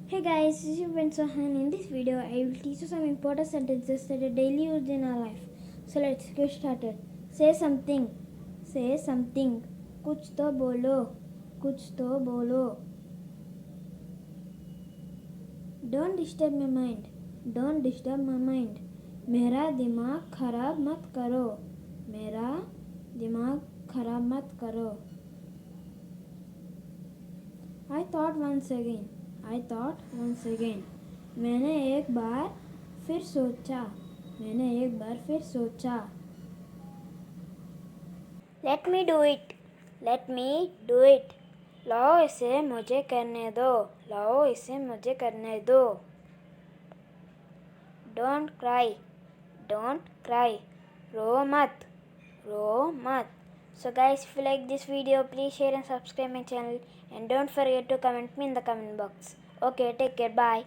Hey guys, this is your friend Sohan. In this video, I will teach you some important sentences that are daily used in our life. So let's get started. Say something. Say something. कुछ तो बोलो. कुछ तो बोलो. Don't disturb my mind. Don't disturb my mind. मेरा दिमाग खराब मत करो. मेरा दिमाग खराब मत करो. I thought once again. I thought once again. मैंने एक बार फिर सोचा. मैंने एक बार फिर सोचा. Let me do it. Let me do it. लाओ इसे मुझे करने दो. लाओ इसे मुझे करने दो. Don't cry. Don't cry. रो मत. रो मत. So guys, if you like this video, please share and subscribe my channel, and don't forget to comment me in the comment box. Okay, take care. Bye.